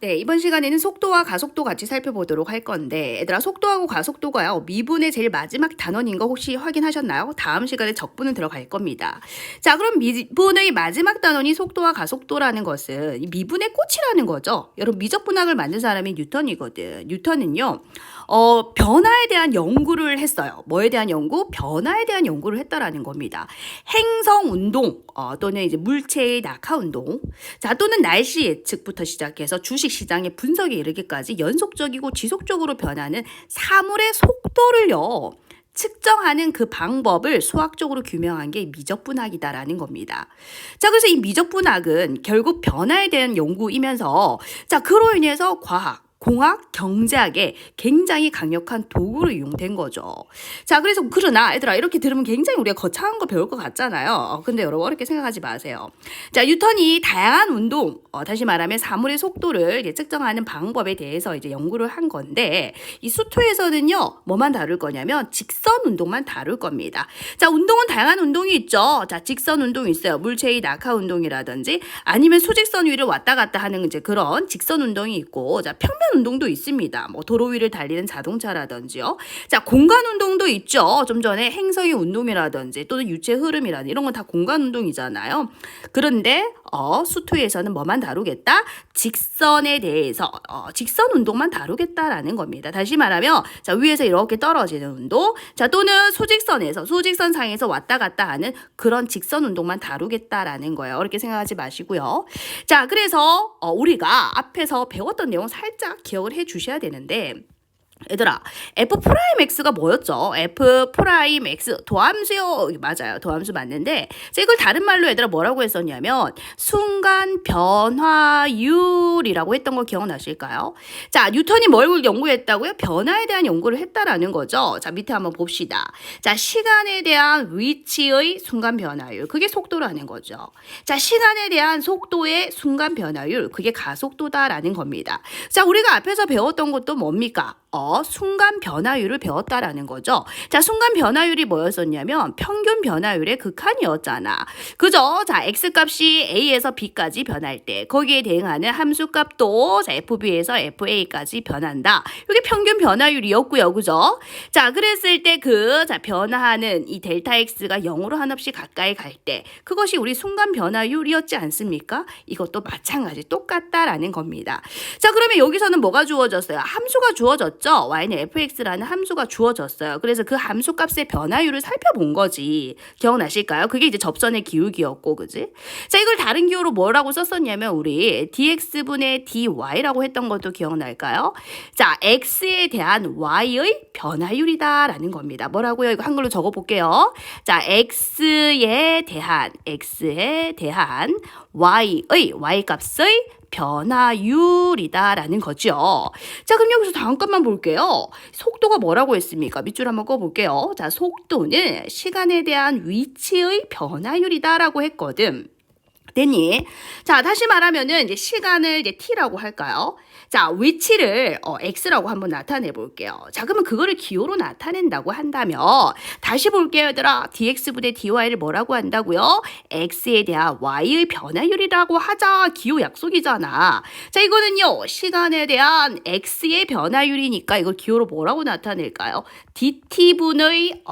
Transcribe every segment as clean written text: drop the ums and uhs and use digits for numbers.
네, 이번 시간에는 속도와 가속도 같이 살펴보도록 할 건데, 얘들아, 속도하고 가속도가요, 미분의 제일 마지막 단원인 거 혹시 확인하셨나요? 다음 시간에 적분은 들어갈 겁니다. 자, 그럼 미분의 마지막 단원이 속도와 가속도라는 것은 이 미분의 꽃이라는 거죠. 여러분, 미적분학을 만든 사람이 뉴턴이거든. 뉴턴은요, 변화에 대한 연구를 했어요. 뭐에 대한 연구? 변화에 대한 연구를 했다라는 겁니다. 행성 운동, 또는 이제 물체의 낙하 운동, 자, 또는 날씨 예측부터 시작해서 주식 시장의 분석에 이르기까지 연속적이고 지속적으로 변하는 사물의 속도를요, 측정하는 그 방법을 수학적으로 규명한 게 미적분학이다라는 겁니다. 자, 그래서 이 미적분학은 결국 변화에 대한 연구이면서, 자, 그로 인해서 과학, 공학, 경제학에 굉장히 강력한 도구로 이용된 거죠. 자, 그래서 그러나 얘들아, 이렇게 들으면 굉장히 우리가 거창한 거 배울 것 같잖아요. 근데 여러분, 어렵게 생각하지 마세요. 자, 뉴턴이 다양한 운동, 다시 말하면 사물의 속도를 이제 측정하는 방법에 대해서 이제 연구를 한 건데, 이 수투에서는요, 뭐만 다룰 거냐면 직선 운동만 다룰 겁니다. 자, 운동은 다양한 운동이 있죠. 자, 직선 운동이 있어요. 물체의 낙하 운동이라든지 아니면 수직선 위를 왔다 갔다 하는 이제 그런 직선 운동이 있고, 자, 평면 운동도 있습니다. 뭐 도로 위를 달리는 자동차라든지요. 자, 공간 운동도 있죠. 좀 전에 행성의 운동이라든지 또는 유체 흐름이라든지 이런 건 다 공간 운동이잖아요. 그런데 수투에서는 뭐만 다루겠다? 직선에 대해서 직선 운동만 다루겠다라는 겁니다. 다시 말하면 자, 위에서 이렇게 떨어지는 운동, 자, 또는 수직선상에서 왔다 갔다 하는 그런 직선 운동만 다루겠다라는 거예요. 그렇게 생각하지 마시고요. 자, 그래서 우리가 앞에서 배웠던 내용 살짝 기억을 해 주셔야 되는데, 얘들아, f 프라임 x가 뭐였죠? f 프라임 x 도함수요. 맞아요. 도함수 맞는데, 자, 이걸 다른 말로 얘들아 뭐라고 했었냐면 순간 변화율이라고 했던 거 기억나실까요? 자, 뉴턴이 뭘 연구했다고요? 변화에 대한 연구를 했다라는 거죠. 자, 밑에 한번 봅시다. 자, 시간에 대한 위치의 순간 변화율, 그게 속도라는 거죠. 자, 시간에 대한 속도의 순간 변화율, 그게 가속도다라는 겁니다. 자, 우리가 앞에서 배웠던 것도 뭡니까? 순간 변화율을 배웠다라는 거죠. 자, 순간 변화율이 뭐였었냐면 평균 변화율의 극한이었잖아. 그죠? 자, x값이 a에서 b까지 변할 때 거기에 대응하는 함수값도 자, fb에서 fa까지 변한다. 이게 평균 변화율이었고요. 그죠? 자, 그랬을 때 자, 변화하는 이 델타 x가 0으로 한없이 가까이 갈 때 그것이 우리 순간 변화율이었지 않습니까? 이것도 마찬가지 똑같다라는 겁니다. 자, 그러면 여기서는 뭐가 주어졌어요? 함수가 주어졌죠? y는 fx라는 함수가 주어졌어요. 그래서 그 함수값의 변화율을 살펴본 거지. 기억나실까요? 그게 이제 접선의 기울기였고, 그지? 자, 이걸 다른 기호로 뭐라고 썼었냐면 우리 dx분의 dy라고 했던 것도 기억날까요? 자, x에 대한 y의 변화율이다라는 겁니다. 뭐라고요? 이거 한글로 적어볼게요. 자, x에 대한 y값의 변화율이다라는 거죠. 자, 그럼 여기서 다음 것만 볼게요. 속도가 뭐라고 했습니까? 밑줄 한번 꺼볼게요. 자, 속도는 시간에 대한 위치의 변화율이다라고 했거든. 됐니? 자, 다시 말하면은 이제 시간을 이제 t라고 할까요? 자, 위치를 x라고 한번 나타내 볼게요. 자, 그러면 그거를 기호로 나타낸다고 한다면 다시 볼게요, 얘들아. dx분의 dy를 뭐라고 한다고요? x에 대한 y의 변화율이라고 하자. 기호 약속이잖아. 자, 이거는요, 시간에 대한 x의 변화율이니까 이걸 기호로 뭐라고 나타낼까요? dt분의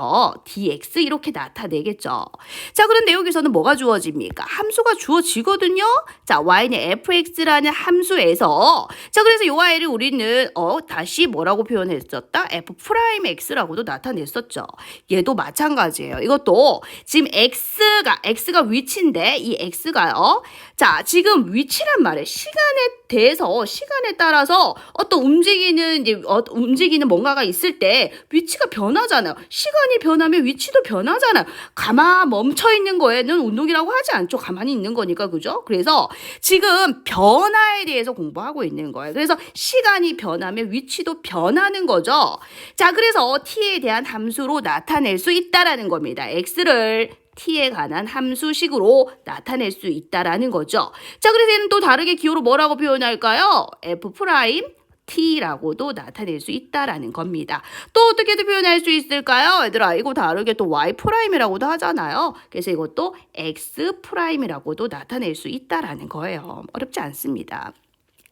dx 이렇게 나타내겠죠. 자, 그런데 여기서는 뭐가 주어집니까? 함수가 주어지거든요. 자, y는 fx라는 함수에서 자, 그래서 이 y를 우리는 다시 뭐라고 표현했었다? f 프라임 x라고도 나타냈었죠. 얘도 마찬가지예요. 이것도 지금 x가 위치인데 이 x가요. 자, 지금 위치란 말이에요. 시간에 따라서 어떤 움직이는 뭔가가 있을 때 위치가 변하잖아요. 시간이 변하면 위치도 변하잖아요. 가만 멈춰 있는 거에는 운동이라고 하지 않죠. 가만히 있는 거니까, 그죠? 그래서 지금 변화에 대해서 공부하고 있는 거예요. 그래서 시간이 변하면 위치도 변하는 거죠. 자, 그래서 t에 대한 함수로 나타낼 수 있다라는 겁니다. x를 t에 관한 함수식으로 나타낼 수 있다라는 거죠. 자, 그래서 얘는 또 다르게 기호로 뭐라고 표현할까요? f 프라임 t라고도 나타낼 수 있다라는 겁니다. 또 어떻게도 표현할 수 있을까요? 얘들아, 이거 다르게 또 y 프라임이라고도 하잖아요. 그래서 이것도 x 프라임이라고도 나타낼 수 있다라는 거예요. 어렵지 않습니다.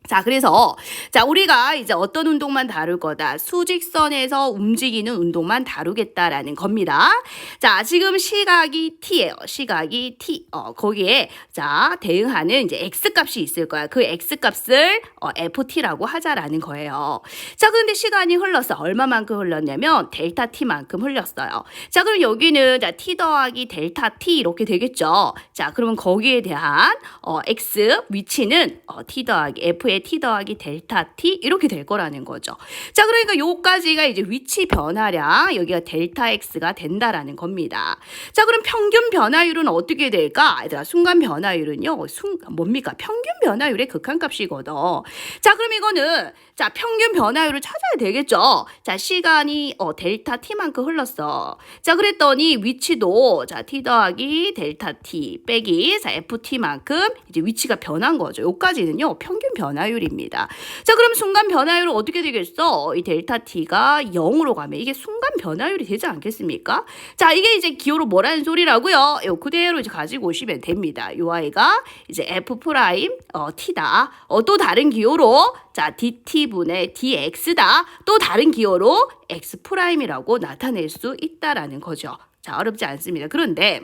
자, 그래서, 자, 우리가 이제 어떤 운동만 다룰 거다. 수직선에서 움직이는 운동만 다루겠다라는 겁니다. 자, 지금 시각이 t예요. 시각이 t. 거기에, 자, 대응하는 이제 x값이 있을 거야. 그 x값을 ft라고 하자라는 거예요. 자, 그런데 시간이 흘렀어. 얼마만큼 흘렀냐면, 델타 t만큼 흘렀어요. 자, 그럼 여기는, 자, t 더하기 델타 t 이렇게 되겠죠. 자, 그러면 거기에 대한, x 위치는, t 더하기 f의 t 더하기 델타 t 이렇게 될 거라는 거죠. 자, 그러니까 요까지가 이제 위치 변화량, 여기가 델타 x가 된다라는 겁니다. 자, 그럼 평균 변화율은 어떻게 될까? 얘들아, 순간 변화율은요, 뭡니까? 평균 변화율의 극한값이거든. 자, 그럼 이거는, 자, 평균 변화율을 찾아야 되겠죠. 자, 시간이 델타 t만큼 흘렀어. 자, 그랬더니 위치도, 자, t 더하기 델타 t 빼기, 자, ft만큼 이제 위치가 변한 거죠. 요까지는요, 평균 변화율입니다. 자, 그럼 순간 변화율은 어떻게 되겠어? 이 델타 t가 0으로 가면 이게 순간 변화율이 되지 않겠습니까? 자, 이게 이제 기호로 뭐라는 소리라고요? 요 그대로 이제 가지고 오시면 됩니다. 요 아이가 이제 f 프라임 t다. 또 다른 기호로 자, dt분의 dx다. 또 다른 기호로 x 프라임이라고 나타낼 수 있다라는 거죠. 자, 어렵지 않습니다. 그런데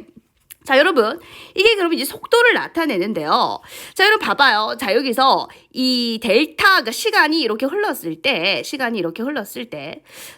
자, 여러분, 이게 그러면 이제 속도를 나타내는데요. 자, 여러분 봐봐요. 자, 여기서 이 델타가 시간이 이렇게 흘렀을 때,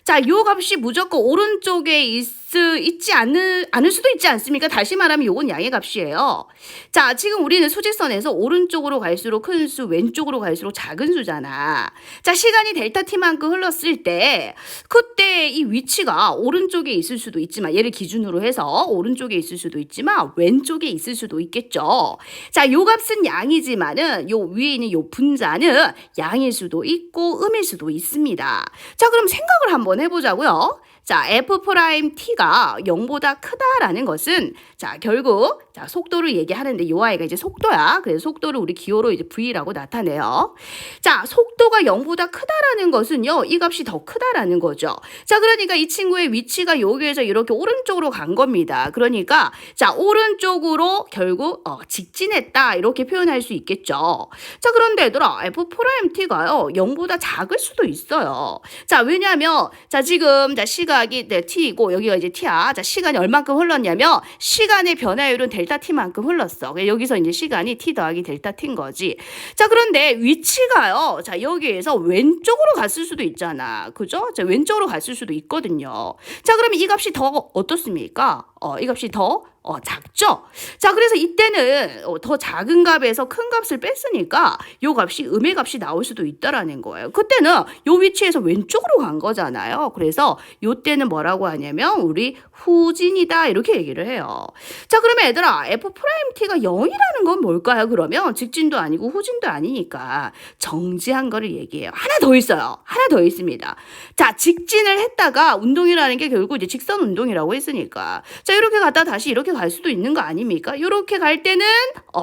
자, 요 값이 무조건 오른쪽에 있지 않을 수도 있지 않습니까? 다시 말하면 요건 양의 값이에요. 자, 지금 우리는 수직선에서 오른쪽으로 갈수록 큰 수, 왼쪽으로 갈수록 작은 수잖아. 자, 시간이 델타 t만큼 흘렀을 때, 그때 이 위치가 오른쪽에 있을 수도 있지만, 얘를 기준으로 해서 오른쪽에 있을 수도 있지만, 왼쪽에 있을 수도 있겠죠. 자, 요 값은 양이지만은 요 위에 있는 요 분자는 양일 수도 있고 음일 수도 있습니다. 자, 그럼 생각을 한번 해보자고요. 자, f 프라임 t가 0보다 크다라는 것은 자, 결국 자, 속도를 얘기하는데 요 아이가 이제 속도야. 그래서 속도를 우리 기호로 이제 v라고 나타내요. 자, 속도가 0보다 크다라는 것은요. 이 값이 더 크다라는 거죠. 자, 그러니까 이 친구의 위치가 여기에서 이렇게 오른쪽으로 간 겁니다. 그러니까 자, 오른쪽으로 결국 직진했다 이렇게 표현할 수 있겠죠. 자, 그런데 얘들아 f 프라임 t가요. 0보다 작을 수도 있어요. 자, 왜냐하면 자, 지금 자, 시각이 t이고 여기가 이제 t야. 자, 시간이 얼만큼 흘렀냐면 시간의 변화율은 델타 t만큼 흘렀어. 여기서 이제 시간이 t 더하기 델타 t인 거지. 자, 그런데 위치가요. 자, 여기에서 왼쪽으로 갔을 수도 있잖아. 그죠? 자, 왼쪽으로 갔을 수도 있거든요. 자, 그러면 이 값이 더 어떻습니까? 이 값이 더 작죠? 자, 그래서 이때는 더 작은 값에서 큰 값을 뺐으니까 요 값이 음의 값이 나올 수도 있다라는 거예요. 그때는 요 위치에서 왼쪽으로 간 거잖아요. 그래서 요때는 뭐라고 하냐면 우리 후진이다 이렇게 얘기를 해요. 자, 그러면 얘들아 f 프라임 t가 0이라는 건 뭘까요? 그러면 직진도 아니고 후진도 아니니까 정지한 거를 얘기해요. 하나 더 있어요. 하나 더 있습니다. 자, 직진을 했다가 운동이라는 게 결국 이제 직선 운동이라고 했으니까 자, 이렇게 갔다 다시 이렇게 갈 수도 있는 거 아닙니까? 이렇게 갈 때는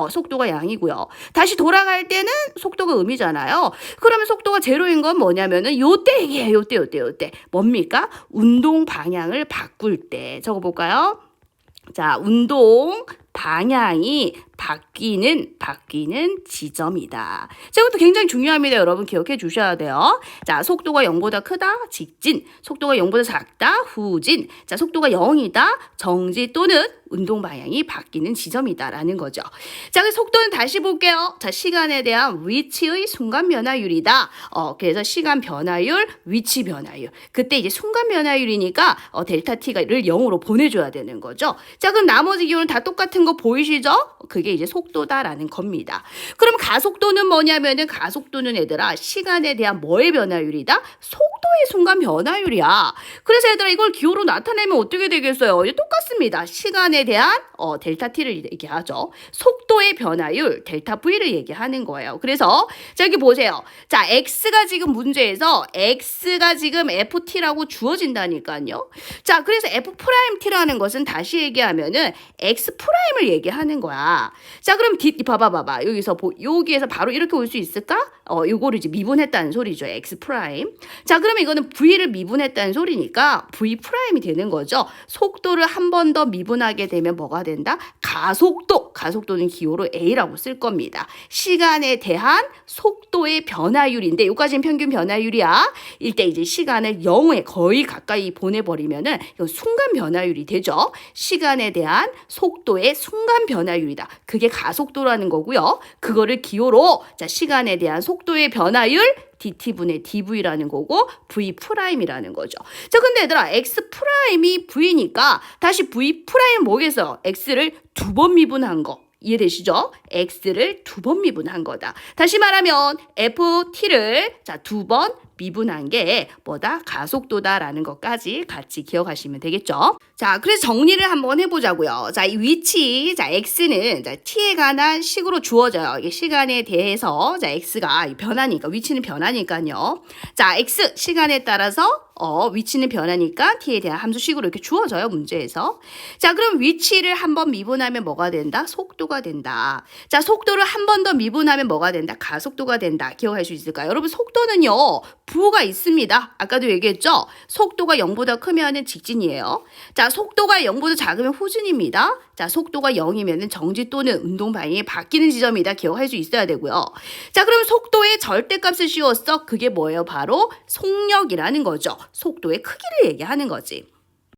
속도가 양이고요. 다시 돌아갈 때는 속도가 음이잖아요. 그러면 속도가 제로인 건 뭐냐면은 요때 얘기해요. 요때. 뭡니까? 운동 방향을 바꿀 때. 적어볼까요? 자, 운동 방향이 바뀌는 지점이다. 자, 이것도 굉장히 중요합니다. 여러분 기억해 주셔야 돼요. 자, 속도가 0보다 크다, 직진. 속도가 0보다 작다, 후진. 자, 속도가 0이다, 정지 또는 운동 방향이 바뀌는 지점이다라는 거죠. 자, 그 속도는 다시 볼게요. 자, 시간에 대한 위치의 순간 변화율이다. 그래서 시간 변화율, 위치 변화율. 그때 이제 순간 변화율이니까 델타 t를 0으로 보내줘야 되는 거죠. 자, 그럼 나머지 기호는 다 똑같은 거 보이시죠? 그게 이제 속도다라는 겁니다. 그럼 가속도는 뭐냐면은 가속도는 얘들아 시간에 대한 뭐의 변화율이다? 속도의 순간 변화율이야. 그래서 얘들아 이걸 기호로 나타내면 어떻게 되겠어요? 똑같습니다. 시간에 대한 델타 t를 얘기하죠. 속도의 변화율 델타 v를 얘기하는 거예요. 그래서 자, 여기 보세요. 자, x가 지금 문제에서 x가 지금 ft라고 주어진다니까요. 자, 그래서 f 프라임 t라는 것은 다시 얘기하면은 x 프라임을 얘기하는 거야. 자, 그럼 봐봐. 여기서 바로 이렇게 올 수 있을까? 요거를 이제 미분했다는 소리죠. x 프라임. 자, 그러면 이거는 v를 미분했다는 소리니까 v 프라임이 되는 거죠. 속도를 한 번 더 미분하게 되면 뭐가 된다? 가속도. 가속도는 기호로 a라고 쓸 겁니다. 시간에 대한 속도의 변화율인데 요까지는 평균 변화율이야. 이때 이제 시간을 0에 거의 가까이 보내버리면은 이건 순간 변화율이 되죠. 시간에 대한 속도의 순간 변화율이다. 그게 가속도라는 거고요. 그거를 기호로 자, 시간에 대한 속도의 변화율 dt분의 dv라는 거고 v 프라임이라는 거죠. 자, 근데 얘들아 x 프라임이 v니까 다시 v 프라임 뭐겠어? x를 두 번 미분한 거. 이해되시죠? x를 두 번 미분한 거다. 다시 말하면 ft를 자, 두 번 미분한 게 뭐다? 가속도다라는 것까지 같이 기억하시면 되겠죠? 자, 그래서 정리를 한번 해보자고요. 자, 이 위치, 자, x는 자, t에 관한 식으로 주어져요. 이게 시간에 대해서 자, x가 변하니까 위치는 변하니까요. 자, x 시간에 따라서 위치는 변하니까 t에 대한 함수식으로 이렇게 주어져요, 문제에서. 자, 그럼 위치를 한번 미분하면 뭐가 된다? 속도가 된다. 자, 속도를 한 번 더 미분하면 뭐가 된다? 가속도가 된다. 기억할 수 있을까요? 여러분, 속도는요, 부호가 있습니다. 아까도 얘기했죠? 속도가 0보다 크면은 직진이에요. 자, 속도가 0보다 작으면 후진입니다. 자, 속도가 0이면은 정지 또는 운동 방향이 바뀌는 지점이다. 기억할 수 있어야 되고요. 자, 그럼 속도의 절대값을 씌웠어. 그게 뭐예요? 바로 속력이라는 거죠. 속도의 크기를 얘기하는 거지.